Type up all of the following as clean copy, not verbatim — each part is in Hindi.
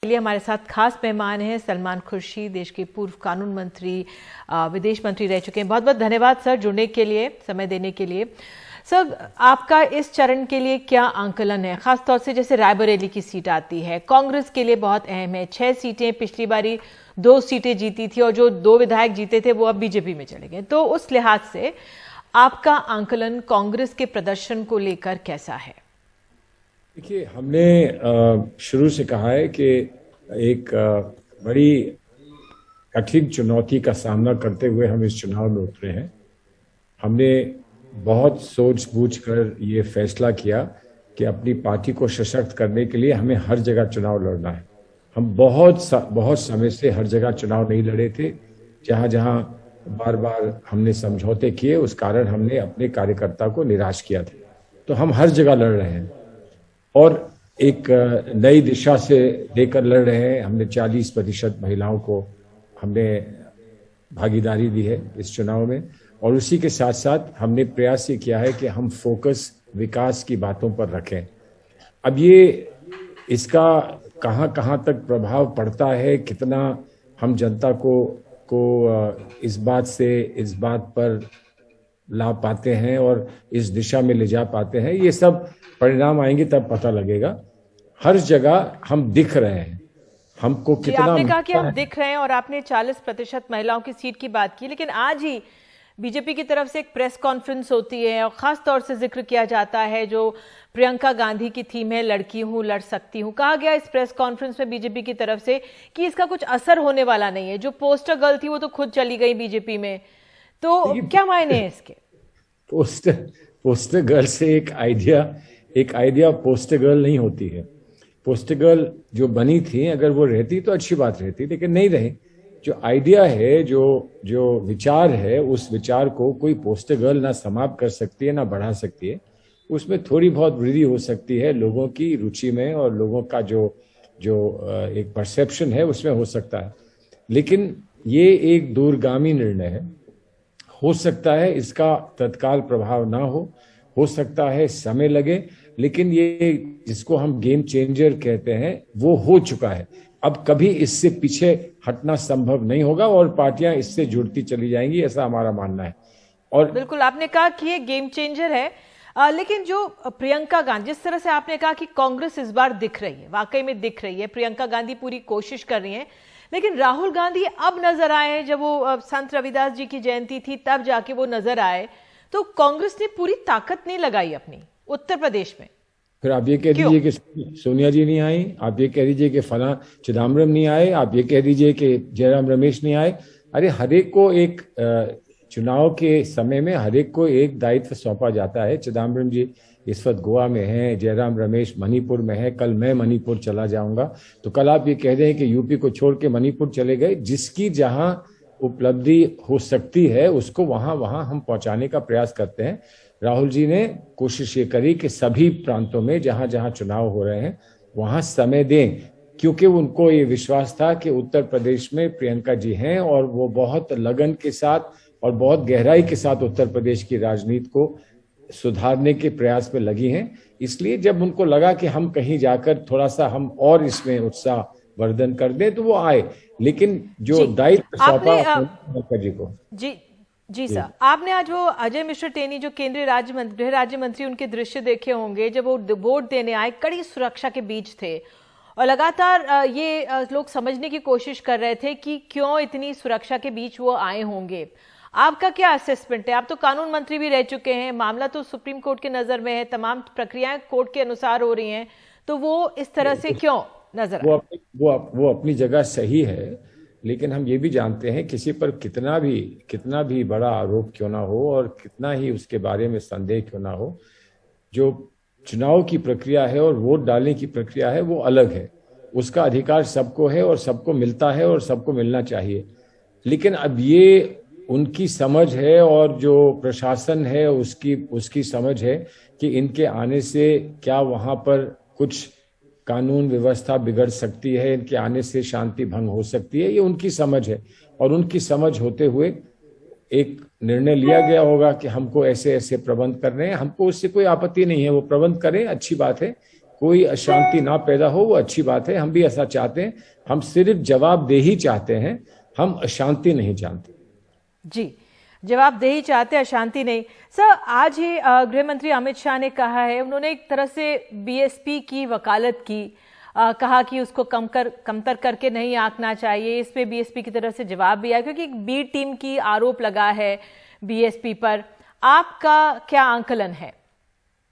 के लिए हमारे साथ खास मेहमान हैं सलमान खुर्शीद, देश के पूर्व कानून मंत्री, विदेश मंत्री रह चुके हैं। बहुत बहुत धन्यवाद सर जुड़ने के लिए, समय देने के लिए। सर, आपका इस चरण के लिए क्या आंकलन है, खासतौर से जैसे रायबरेली की सीट आती है, कांग्रेस के लिए बहुत अहम है। 6 सीटें, पिछली बारी 2 सीटें जीती थी और जो 2 विधायक जीते थे वो अब बीजेपी में चले गए। तो उस लिहाज से आपका आंकलन कांग्रेस के प्रदर्शन को लेकर कैसा है? देखिए, हमने शुरू से कहा है कि एक बड़ी कठिन चुनौती का सामना करते हुए हम इस चुनाव में उतरे हैं। हमने बहुत सोच बूझ कर ये फैसला किया कि अपनी पार्टी को सशक्त करने के लिए हमें हर जगह चुनाव लड़ना है। हम बहुत समय से हर जगह चुनाव नहीं लड़े थे। जहाँ जहाँ बार बार हमने समझौते किए, उस कारण हमने अपने कार्यकर्ता को निराश किया था। तो हम हर जगह लड़ रहे हैं और एक नई दिशा से लेकर लड़ रहे हैं। हमने 40% महिलाओं को हमने भागीदारी दी है इस चुनाव में, और उसी के साथ साथ हमने प्रयास ये किया है कि हम फोकस विकास की बातों पर रखें। अब ये इसका कहाँ कहाँ तक प्रभाव पड़ता है, कितना हम जनता को इस बात पर ला पाते हैं और इस दिशा में ले जा पाते हैं, ये सब परिणाम आएंगे तब पता लगेगा। हर जगह हम दिख रहे हैं, हमको कितना आपने कहा कि हम दिख रहे हैं और आपने 40% महिलाओं की सीट की बात की, लेकिन आज ही बीजेपी की तरफ से एक प्रेस कॉन्फ्रेंस होती है और खास तौर से जिक्र किया जाता है जो प्रियंका गांधी की थीम है, लड़की हूं लड़ सकती हूं। कहा गया इस प्रेस कॉन्फ्रेंस में बीजेपी की तरफ से कि इसका कुछ असर होने वाला नहीं है। जो पोस्टर गर्ल थी वो तो खुद चली गई बीजेपी में, तो क्या मायने हैं इसके? पोस्टर गर्ल से एक आइडिया पोस्टर गर्ल नहीं होती है। पोस्टर गर्ल जो बनी थी, अगर वो रहती तो अच्छी बात रहती, लेकिन नहीं रही। जो आइडिया है, जो विचार है, उस विचार को कोई पोस्टर गर्ल ना समाप्त कर सकती है ना बढ़ा सकती है। उसमें थोड़ी बहुत वृद्धि हो सकती है लोगों की रुचि में, और लोगों का जो एक परसेप्शन है उसमें हो सकता है, लेकिन ये एक दूरगामी निर्णय है। हो सकता है इसका तत्काल प्रभाव ना हो सकता है समय लगे, लेकिन ये जिसको हम गेम चेंजर कहते हैं वो हो चुका है। अब कभी इससे पीछे हटना संभव नहीं होगा और पार्टियां इससे जुड़ती चली जाएंगी, ऐसा हमारा मानना है। और बिल्कुल आपने कहा कि ये गेम चेंजर है, लेकिन जो प्रियंका गांधी, जिस तरह से आपने कहा कि कांग्रेस इस बार दिख रही है, वाकई में दिख रही है, प्रियंका गांधी पूरी कोशिश कर रही है, लेकिन राहुल गांधी अब नजर आए। जब वो संत रविदास जी की जयंती थी तब जाके वो नजर आए, तो कांग्रेस ने पूरी ताकत नहीं लगाई अपनी उत्तर प्रदेश में। फिर आप ये कह दीजिए कि सोनिया जी नहीं आई, आप ये कह दीजिए कि फला चिदम्बरम नहीं आए, आप ये कह दीजिए कि जयराम रमेश नहीं आए। अरे हरेक को एक चुनाव के समय में हरेक को एक दायित्व सौंपा जाता है। चिदम्बरम जी इस वक्त गोवा में हैं, जयराम रमेश मणिपुर में है, कल मैं मणिपुर चला जाऊंगा। तो कल आप ये कह दें कि यूपी को छोड़ के मणिपुर चले गए। जिसकी जहां उपलब्धि हो सकती है उसको वहां हम पहुंचाने का प्रयास करते हैं। राहुल जी ने कोशिश ये करी कि सभी प्रांतों में जहां जहां चुनाव हो रहे हैं वहां समय दें, क्योंकि उनको ये विश्वास था कि उत्तर प्रदेश में प्रियंका जी हैं और वो बहुत लगन के साथ और बहुत गहराई के साथ उत्तर प्रदेश की राजनीति को सुधारने के प्रयास में लगी हैं। इसलिए जब उनको लगा कि हम कहीं जाकर थोड़ा सा हम और इसमें उत्साह वर्धन कर दें तो वो आए, लेकिन जो दायित्व सौंपा प्रियंका जी को। जी सर, आपने आज वो अजय मिश्र टेनी जो केंद्रीय गृह राज्य मंत्री, उनके दृश्य देखे होंगे जब वो वोट देने आए, कड़ी सुरक्षा के बीच थे और लगातार ये लोग समझने की कोशिश कर रहे थे कि क्यों इतनी सुरक्षा के बीच वो आए होंगे। आपका क्या असेसमेंट है? आप तो कानून मंत्री भी रह चुके हैं, मामला तो सुप्रीम कोर्ट के नजर में है, तमाम प्रक्रियाएं कोर्ट के अनुसार हो रही हैं, तो वो इस तरह से क्यों नजर आए? वो अपनी जगह सही है, लेकिन हम ये भी जानते हैं किसी पर कितना भी बड़ा आरोप क्यों ना हो और कितना ही उसके बारे में संदेह क्यों ना हो, जो चुनाव की प्रक्रिया है और वोट डालने की प्रक्रिया है वो अलग है। उसका अधिकार सबको है और सबको मिलता है और सबको मिलना चाहिए। लेकिन अब ये उनकी समझ है और जो प्रशासन है उसकी समझ है कि इनके आने से क्या वहां पर कुछ कानून व्यवस्था बिगड़ सकती है, इनके आने से शांति भंग हो सकती है। ये उनकी समझ है और उनकी समझ होते हुए एक निर्णय लिया गया होगा कि हमको ऐसे ऐसे प्रबंध करने हैं। हमको उससे कोई आपत्ति नहीं है, वो प्रबंध करें, अच्छी बात है, कोई अशांति ना पैदा हो, वो अच्छी बात है। हम भी ऐसा चाहते हैं। हम सिर्फ जवाबदेही चाहते हैं, हम अशांति नहीं चाहते। जी, जवाबदेही चाहते, अशांति नहीं। सर, आज ही गृह मंत्री अमित शाह ने कहा है, उन्होंने एक तरह से बीएसपी की वकालत की, कहा कि उसको कमतर करके नहीं आंकना चाहिए। इस पे बीएसपी की तरफ से जवाब भी आया, क्योंकि बी टीम की आरोप लगा है बीएसपी पर। आपका क्या आंकलन है?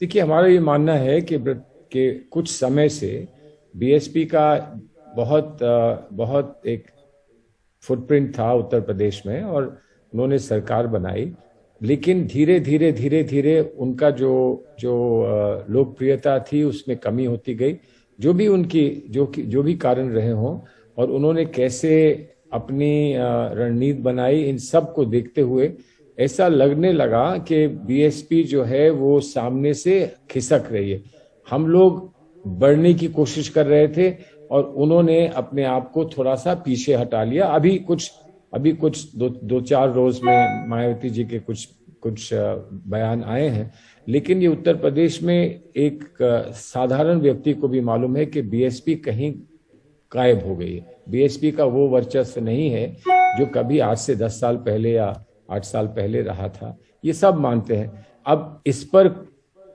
देखिए, हमारा ये मानना है कि कुछ समय से बीएसपी का बहुत एक फुटप्रिंट था उत्तर प्रदेश में, और उन्होंने सरकार बनाई, लेकिन धीरे धीरे उनका जो लोकप्रियता थी उसमें कमी होती गई। जो भी कारण रहे हों, और उन्होंने कैसे अपनी रणनीति बनाई, इन सब को देखते हुए ऐसा लगने लगा कि बीएसपी जो है वो सामने से खिसक रही है। हम लोग बढ़ने की कोशिश कर रहे थे और उन्होंने अपने आप को थोड़ा सा पीछे हटा लिया। अभी कुछ दो चार रोज में मायावती जी के कुछ बयान आए हैं, लेकिन ये उत्तर प्रदेश में एक साधारण व्यक्ति को भी मालूम है कि बीएसपी कहीं गायब हो गई है। बीएसपी का वो वर्चस्व नहीं है जो कभी आज से 10 साल पहले या 8 साल पहले रहा था। ये सब मानते हैं। अब इस पर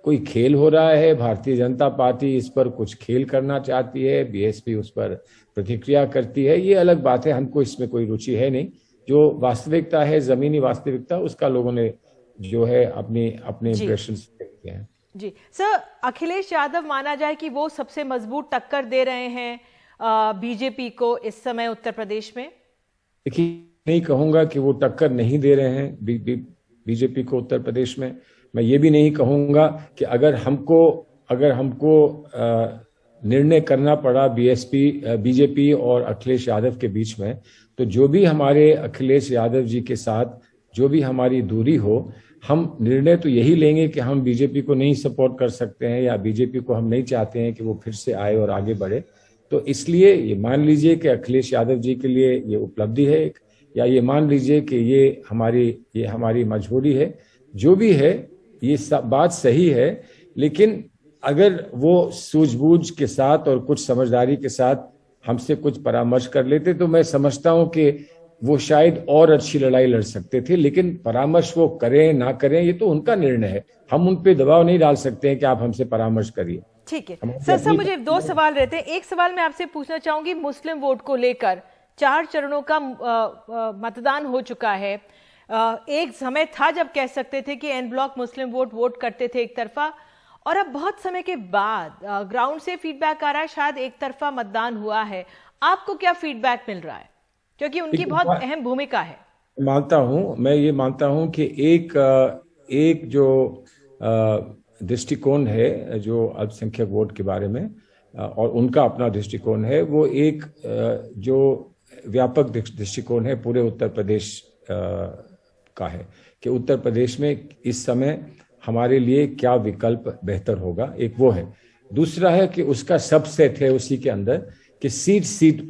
कोई खेल हो रहा है, भारतीय जनता पार्टी इस पर कुछ खेल करना चाहती है, बीएसपी उस पर प्रतिक्रिया करती है, ये अलग बात है। हमको इसमें कोई रुचि है नहीं। जो वास्तविकता है, जमीनी वास्तविकता, उसका लोगों ने जो है अपने इंप्रेशन देखते हैं। जी सर, अखिलेश यादव माना जाए कि वो सबसे मजबूत टक्कर दे रहे हैं बीजेपी को इस समय उत्तर प्रदेश में। देखिए, नहीं कहूंगा कि वो टक्कर नहीं दे रहे हैं बीजेपी को उत्तर प्रदेश में। मैं ये भी नहीं कहूंगा कि अगर हमको निर्णय करना पड़ा बीजेपी और अखिलेश यादव के बीच में, तो जो भी हमारे अखिलेश यादव जी के साथ जो भी हमारी दूरी हो, हम निर्णय तो यही लेंगे कि हम बीजेपी को नहीं सपोर्ट कर सकते हैं, या बीजेपी को हम नहीं चाहते हैं कि वो फिर से आए और आगे बढ़े। तो इसलिए ये मान लीजिए कि अखिलेश यादव जी के लिए ये उपलब्धि है, या ये मान लीजिए कि ये हमारी मजबूरी है। जो भी है, ये सब बात सही है, लेकिन अगर वो सूझबूझ के साथ और कुछ समझदारी के साथ हमसे कुछ परामर्श कर लेते, तो मैं समझता हूं कि वो शायद और अच्छी लड़ाई लड़ सकते थे। लेकिन परामर्श वो करें ना करें, ये तो उनका निर्णय है। हम उन पे दबाव नहीं डाल सकते हैं कि आप हमसे परामर्श करिए। ठीक है सर, मुझे 2 सवाल रहते हैं। एक सवाल मैं आपसे पूछना चाहूंगी, मुस्लिम वोट को लेकर 4 चरणों का मतदान हो चुका है। एक समय था जब कह सकते थे कि एन ब्लॉक मुस्लिम वोट करते थे एक तरफा, और अब बहुत समय के बाद ग्राउंड से फीडबैक आ रहा है शायद एक तरफा मतदान हुआ है। आपको क्या फीडबैक मिल रहा है, क्योंकि उनकी बहुत अहम भूमिका है? मैं ये मानता हूं कि एक जो दृष्टिकोण है जो अल्पसंख्यक वोट के बारे में, और उनका अपना दृष्टिकोण है, वो एक जो व्यापक दृष्टिकोण है पूरे उत्तर प्रदेश का है कि उत्तर प्रदेश में इस समय हमारे लिए क्या विकल्प बेहतर होगा। एक वो है। दूसरा है कि उसका सबसेट है उसी के अंदर कि सीट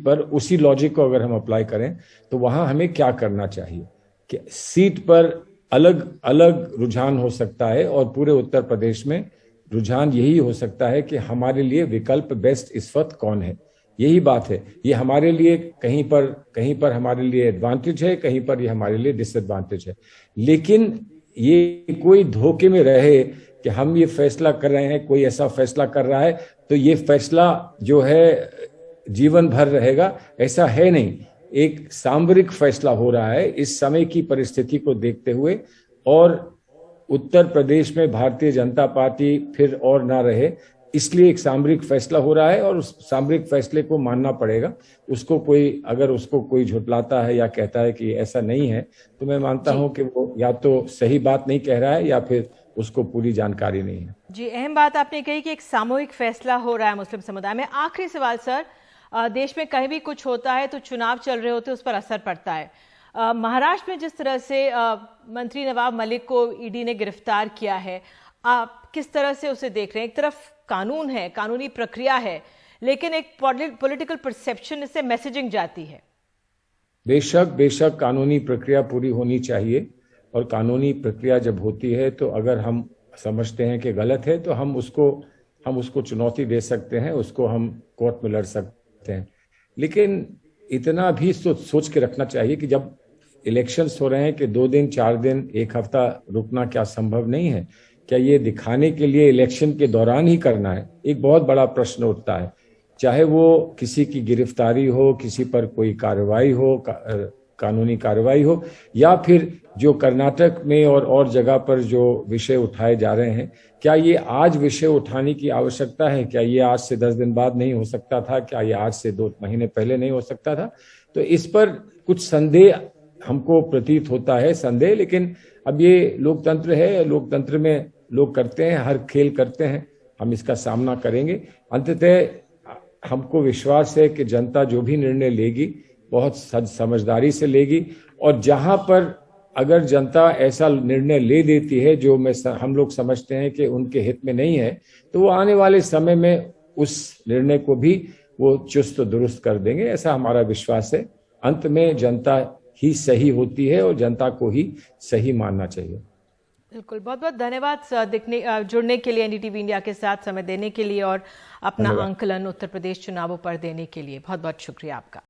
पर उसी लॉजिक को अगर हम अप्लाई करें तो वहां हमें क्या करना चाहिए। कि सीट पर अलग अलग रुझान हो सकता है, और पूरे उत्तर प्रदेश में रुझान यही हो सकता है कि हमारे लिए विकल्प बेस्ट इस वक्त कौन है। यही बात है। ये हमारे लिए कहीं पर हमारे लिए एडवांटेज है, कहीं पर ये हमारे लिए डिसएडवांटेज है। लेकिन ये कोई धोखे में रहे कि हम ये फैसला कर रहे हैं, कोई ऐसा फैसला कर रहा है तो ये फैसला जो है जीवन भर रहेगा, ऐसा है नहीं। एक सामरिक फैसला हो रहा है इस समय की परिस्थिति को देखते हुए, और उत्तर प्रदेश में भारतीय जनता पार्टी फिर और ना रहे, इसलिए एक सामरिक फैसला हो रहा है, और उस सामरिक फैसले को मानना पड़ेगा। अगर उसको कोई झुटलाता है या कहता है कि ऐसा नहीं है, तो मैं मानता हूं कि वो या तो सही बात नहीं कह रहा है या फिर उसको पूरी जानकारी नहीं है। जी, अहम बात आपने कही कि एक सामूहिक फैसला हो रहा है मुस्लिम समुदाय में। आखिरी सवाल सर, देश में कहीं भी कुछ होता है तो चुनाव चल रहे होते हैं, उस पर असर पड़ता है। महाराष्ट्र में जिस तरह से मंत्री नवाब मलिक को ईडी ने गिरफ्तार किया है, आप किस तरह से उसे देख रहे हैं? एक तरफ कानून है, कानूनी प्रक्रिया है, लेकिन एक पॉलिटिकल परसेप्शन इससे मैसेजिंग जाती है। बेशक कानूनी प्रक्रिया पूरी होनी चाहिए, और कानूनी प्रक्रिया जब होती है तो अगर हम समझते हैं कि गलत है तो हम हम उसको चुनौती दे सकते हैं, उसको हम कोर्ट में लड़ सकते हैं। लेकिन इतना भी सोच के रखना चाहिए कि जब इलेक्शंस हो रहे हैं कि 2 दिन 4 दिन 1 हफ्ता रुकना क्या संभव नहीं है? क्या ये दिखाने के लिए इलेक्शन के दौरान ही करना है? एक बहुत बड़ा प्रश्न उठता है। चाहे वो किसी की गिरफ्तारी हो, किसी पर कोई कार्रवाई हो, कानूनी कार्रवाई हो, या फिर जो कर्नाटक में और जगह पर जो विषय उठाए जा रहे हैं, क्या ये आज विषय उठाने की आवश्यकता है? क्या ये आज से 10 दिन बाद नहीं हो सकता था? क्या ये आज से 2 महीने पहले नहीं हो सकता था? तो इस पर कुछ संदेह हमको प्रतीत होता है, संदेह। लेकिन अब ये लोकतंत्र है, लोकतंत्र में लोग करते हैं, हर खेल करते हैं, हम इसका सामना करेंगे। अंततः हमको विश्वास है कि जनता जो भी निर्णय लेगी बहुत समझदारी से लेगी, और जहां पर अगर जनता ऐसा निर्णय ले देती है जो हम लोग समझते हैं कि उनके हित में नहीं है, तो वो आने वाले समय में उस निर्णय को भी वो चुस्त दुरुस्त कर देंगे, ऐसा हमारा विश्वास है। अंत में जनता ही सही होती है और जनता को ही सही मानना चाहिए। बिल्कुल, बहुत बहुत धन्यवाद जुड़ने के लिए, एनडीटीवी इंडिया के साथ समय देने के लिए और अपना आंकलन उत्तर प्रदेश चुनावों पर देने के लिए। बहुत बहुत शुक्रिया आपका।